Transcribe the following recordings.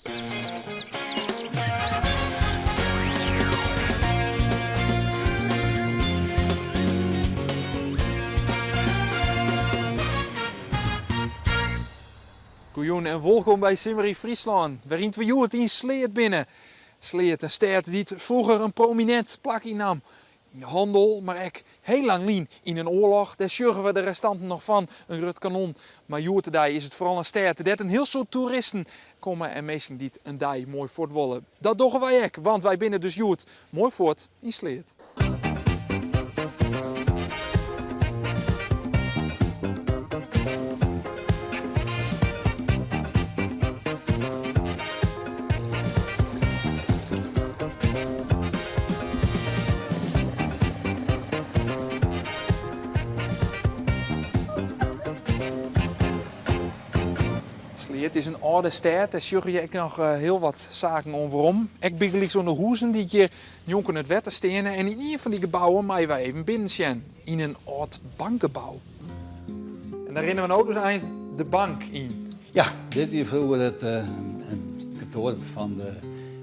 Goeien en welkom bij Simmery Friesland. We rient we het in Sleert binnen. Sleert, een stad die het vroeger een prominent plak innam. In de handel, maar ook heel lang lien in een oorlog. Daar zorgen we de restanten nog van, een rut kanon. Maar joertedij is het vooral een stad dat een heel soort toeristen komen en mensen die een dij mooi voort willen. Dat doen wij ook, want wij binnen dus joert mooi voort in Sleert. Het is een oude stad, daar zorg je nog heel wat zaken overom. Ik ben zo'n hoezen die hier jonken het wetter stenen en in een van die gebouwen maar wij even binnen zijn. In een oud bankgebouw. En daar rennen we ook dus eens de bank in. Ja, dit hier vroeger een kantoor van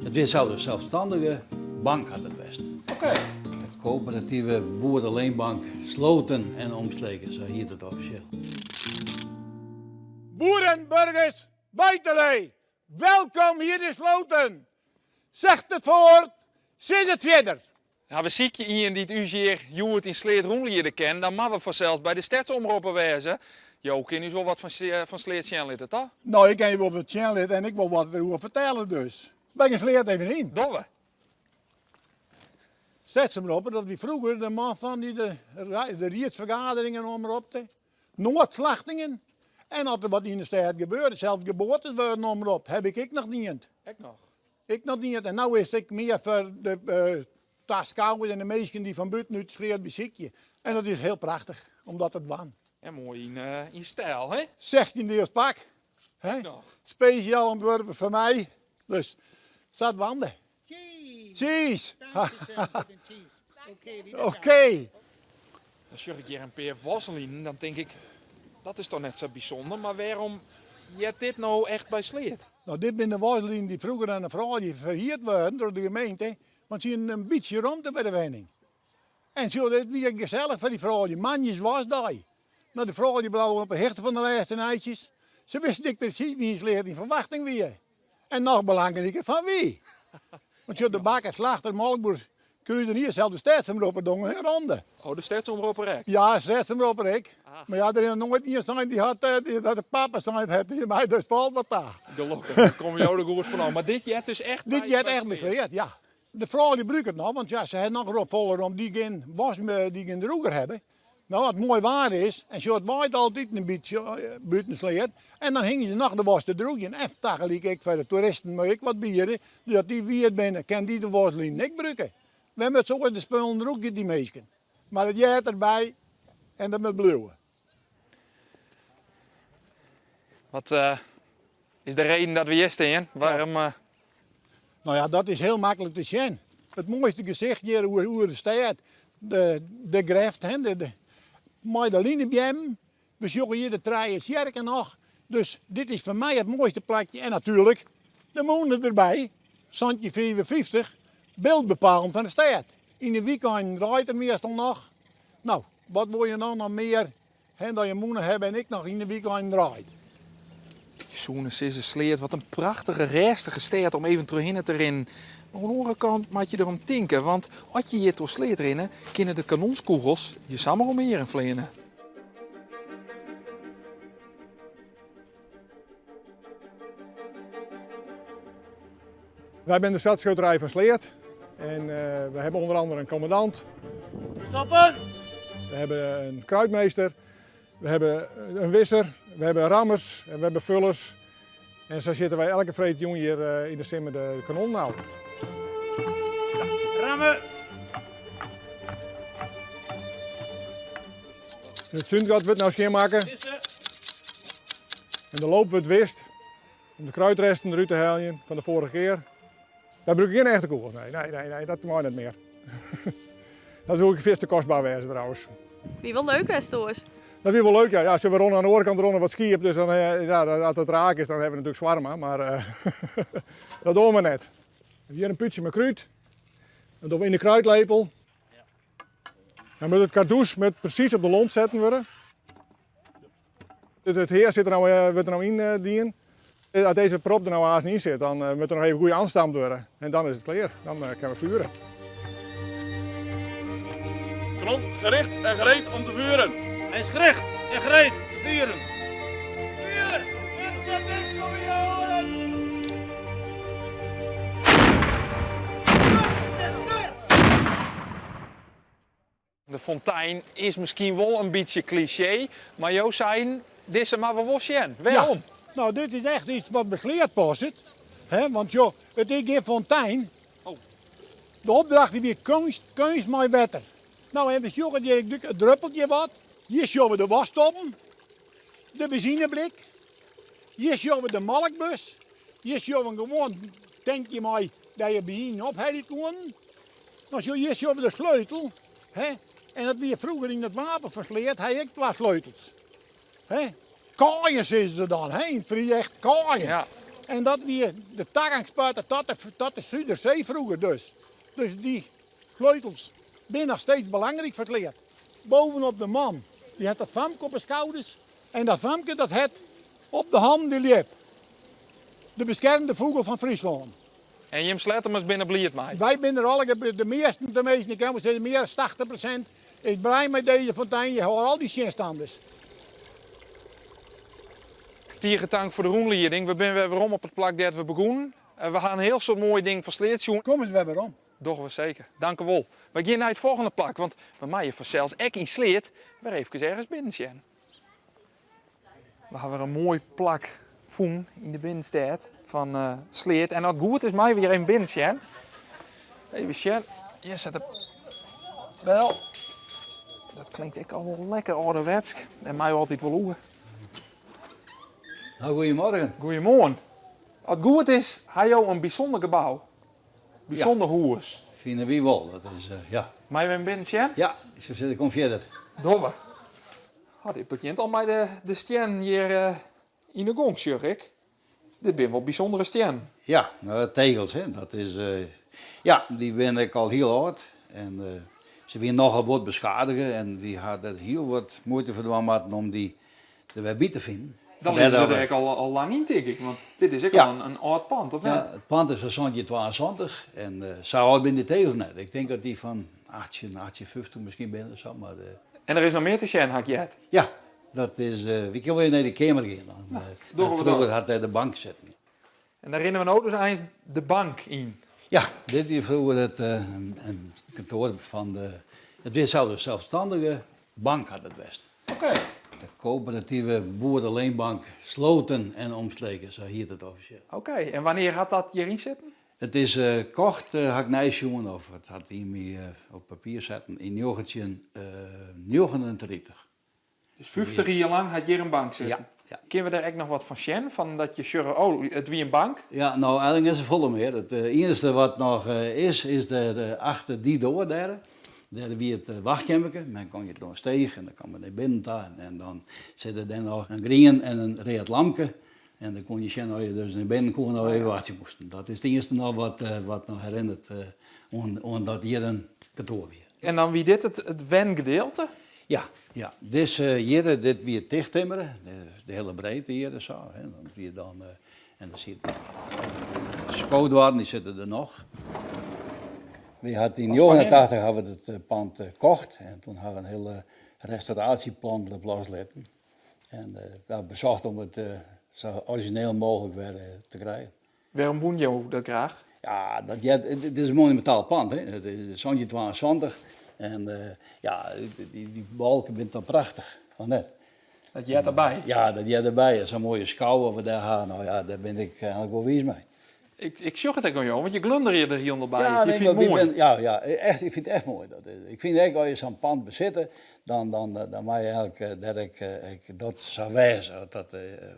het Wishouder Zelfstandige Bank had het best. Oké. De coöperatieve Boerenleenbank Sloten en Omstreken, zo hier het officieel. Boerenburgers, buitenlui, welkom hier in Sloten. Zegt het voort, zit het verder. Nou, we zien je in die u hier joert in Sleert Roenlieden kennen, dan mag we vanzelfs bij de stadsomroepen wezen. Jo, ken u zo wat van Sleert Sjenlitten, toch? Nou, ik ken je wel wat Sjenlit en ik wil wat erover vertellen dus. Ben je Sleert even in. Doen we. Zet ze maar op, dat we vroeger de man van die de riedsvergaderingen omroep, noodslachtingen. En als er wat in de stad gebeurde, zelfs geboortes werden omroep, heb ik nog niet. Ik nog. Ik nog niet. En nu is ik meer voor de taskouwers en de mensen die van buiten uit Sleert beziekje. En dat is heel prachtig, omdat het wan. En mooi in stijl, hè? 16 deels pak. Hè? Nog. Speciaal ontworpen voor mij. Dus, zat wanden. Cheese. Oké. Dan zorg ik hier een paar wasselinen, dan denk ik, dat is toch net zo bijzonder. Maar waarom je dit nou echt bij Sleert? Nou, dit zijn de wasselingen die vroeger aan een vrouwtje verhuurd werden door de gemeente. Want ze hadden een beetje ruimte bij de woning. En zo, dat was gezellig voor die vrouwtje. Manjes was daar. Nou, de vrouwtje blauw op de hechten van de laatste nijtjes. Ze wisten niet precies wie in Sleert in verwachting weer. En nog belangrijker van wie. Want zo de bakker, slachter, melkboer, kun je er hier zelf de staatsomroeper doen en ronde. Oh, de stadsomroeper rek. Ja, staatsomroeper ik. Maar ja, er is nooit iemand zijn die had de papa zijn had. Die mij dus valt wat daar. Gelukkig, daar kom je ook de goers van. Maar dit jet dus echt Dit jet echt Sleert. Sleert, ja. De vrouw die gebruikt het nog, want ja, ze hebben nog erop voller om die geen droger hebben. Nou, wat mooi waar is, en zo het waait altijd een beetje buiten Sleert. En dan hingen ze nog de was te droegen. En tegelijk ik voor de toeristen maar ik wat bieren. Dat die weer binnen, kan die de wasselin niet gebruiken. We hebben het zo in de spullen droegen, die meisken. Maar het jet erbij en dat met blauwe. Wat is de reden dat we hier staan? Waarom? Nou ja, dat is heel makkelijk te zien. Het mooiste gezicht hier hoe het staat. De greft, met de linebjem. We zoeken hier de treien sjerken nog. Dus dit is voor mij het mooiste plekje. En natuurlijk de monden erbij. Zandje 55. Beeldbepalend van de stad. In de weekend draait er meestal nog. Nou, wat wil je nou nog meer dat je moeder hebben en ik nog in de weekend draait. Zoene Sisse Sleert, wat een prachtige, restige stad om even terug te rennen. Maar aan de andere kant moet je erom denken, want als je hier door Sleert rennen, kunnen de kanonskogels je samen om meer vliegen. Wij zijn de stadsschutterij van Sleert en we hebben onder andere een commandant. Stoppen! We hebben een kruidmeester, we hebben een wisser, we hebben rammers en we hebben vullers. En zo zitten wij elke vreed jongen hier in de simmer de kanon nou. Rammen! Het zundgat wordt nou schoonmaken en de loop wordt wist om de kruidresten eruit te halen van de vorige keer. Daar gebruik ik geen echte kogels, nee, dat mag niet meer. Dat is ook veel te kostbaar wezen trouwens. Wie wil leuk is, Toos? Dat is wel leuk, ja. Ja, als we ronden aan de overkant ronden wat skiën, dus dan, ja, als het raak is, dan hebben we natuurlijk zwarma, maar dat doen we net. Hier een putje met kruid. Dat doen we in de kruidlepel. Dan moet het kardoes precies op de lont zetten worden. Het heer zit er nou, wordt er nou in dienen. Als deze prop er nou haast niet in zit, dan moet er nog even goed aanstampt worden. En dan is het klaar. Dan kunnen we vuren. Kanon gericht en gereed om te vuren. Hij is gericht en gereed te vuren. Vuren! Inzetten, kom je horen! De fontein is misschien wel een beetje cliché, maar Jo zei, dit is maar wel zien. Waarom? Ja, nou, dit is echt iets wat begeleerd past. Want joh, het is geen fontein. Oh. De opdracht is weer kunst met water. Nou, en we zoeken het druppeltje wat. Hier zien we de wasstoppen, de benzineblik. Hier zien we de melkbus. Hier zien we gewoon, denk je maar, dat je benzine ophalen kon. Nou, hier zien we de sleutel. En dat weer vroeger in het wapen versleerd, hij heeft 2 sleutels. Kaaien is ze dan, in het Fries echt kaaien. Ja. En dat weer de toegangspoorten tot de Zuiderzee vroeger dus. Dus die sleutels zijn nog steeds belangrijk verkleerd. Bovenop de man, die had dat famke op de schouders. En dat famke dat het op de hand die liep. De beschermde vogel van Friesland. En Jim Slettemers binnen bliert mij. Wij zijn er alle, de meeste, ik kan zeggen meer dan 80%. Ik ben blij met deze fontein, je hoort al die zinstanders. Vieren dank voor de roenleiding. We zijn weer om op het plak dat we begonnen. We gaan een heel soort mooie dingen versleerd zien. Kom eens weer om. Doch we zeker. Dank u wel. We gaan naar het volgende plak, want we maaien voor zelfs ek in Sleert weer even ergens binnen zijn. We hebben weer een mooi plak voen in de binnenstad van Sleert. En dat goed is mij weer een binnen zijn. Even zien. Hier zit de bel. Dat klinkt ook al wel lekker ouderwets. En mij altijd wel oer. Nou, goedemorgen. Goedemorgen. Wat goed is, hij jou een bijzonder gebouw. Bijzonder huis. Vinden wie wel, dat is, ja. Maar je bent zijn? Ja, ik zou zeggen, kom verder. Dobbe. Oh, dit begint al met de stien hier in de gong, zeg ik. Dit ben wel bijzondere stien. Ja, nou, tegels, hè, dat is, ja, die ben ik al heel oud. En ze weer nogal wat beschadigen en die hadden heel wat moeite verdwaan om die er weer bij te vinden. Dan liggen ze er al lang in, denk ik, want dit is ook Ja. al een oud pand, of niet? Ja, het pand is van 22 en zo oud ben de tegels net. Ik denk dat die van 1850 misschien binnen zo, maar En er is nog meer te zien, had je het. ja, dat is, we kunnen weer naar de kamer gaan. Dan, doen we vroeger dat. had hij de bank zitten. En daar herinneren we ook dus eens de bank in. Ja, dit is vroeger een kantoor van het weer zou de zelfstandige bank had het best. Oké. De coöperatieve boerenleenbank Sloten en Omstreken, zo heet het officieel. Oké, en wanneer gaat dat hierin zitten? Het is kort, had ik nijsjongen, of het had iemand op papier zetten, in 1939. Dus 50 jaar lang had je een bank zitten. Ja, ja. Kunnen we daar echt nog wat van zien? Van dat je zegt, oh, het wie een bank? Ja, nou eigenlijk is het volle meer. Het enige wat nog is de achter die door daar. Daar wie het wachtkamertje, men kon je het nog stegen en dan kan men naar binnen staan. En dan zit er dan nog een grien en een reed lampje. En dan kon je zien dat je dus naar binnen kon naar evacuatie moest. Dat is het eerste nog wat nog herinnert aan dat hier een kantoor weer. En dan wie dit het wengedeelte? Ja. Dus hier, dit weer dichttimmeren, de hele breedte hier dus zo. Hè. Dan weer dan, en dan zit schootwaarden, die zitten er nog. We hadden in 1989 hadden we het pand gekocht en toen hadden we een hele restauratieplan losgelaten. En we bezocht om het zo origineel mogelijk weer te krijgen. Waarom woon je dat graag? Ja, het is een monumentaal pand, hè. Het is zo'n 22 en ja, die balken zijn dan prachtig, of net? Dat jij erbij? Ja, dat jij erbij is, zo'n mooie schouw over daar gaan, nou ja, daar ben ik eigenlijk wel wies mee. Ik zag het ook aan jou, want je glunder je er hier onderbij. Ja, je nee, vindt het mooi. ja, echt, ik vind het echt mooi. Ik vind echt, als je zo'n pand bezit, dan mag je eigenlijk dat zou wijzen.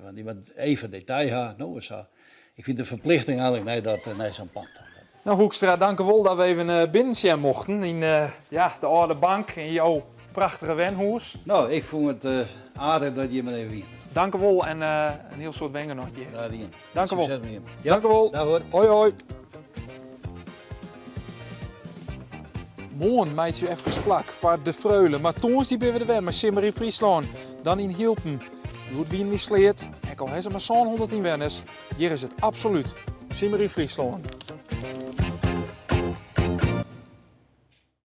Want iemand even detail gaat, nou, zo. Ik vind de verplichting eigenlijk nee, zo'n pand. Nou Hoekstra, dank u wel dat we even binnen zijn mochten in de oude bank. En jouw prachtige wenhoes. Nou, ik vond het aardig dat je me even hier. Dank u wel en een heel soort wengen nog. Dank u wel. Succes met hem. Dank u wel. Dag hoor. Hoi hoi. Morgen meid je even plak voor de Freulen. Maar toen die ben we er weer met Simmer in Friesland. Dan in Hielpen. Hoe het wien misleed. En al hebben ze maar zo'n 110 wenners. Hier is het absoluut Simmer in Friesland.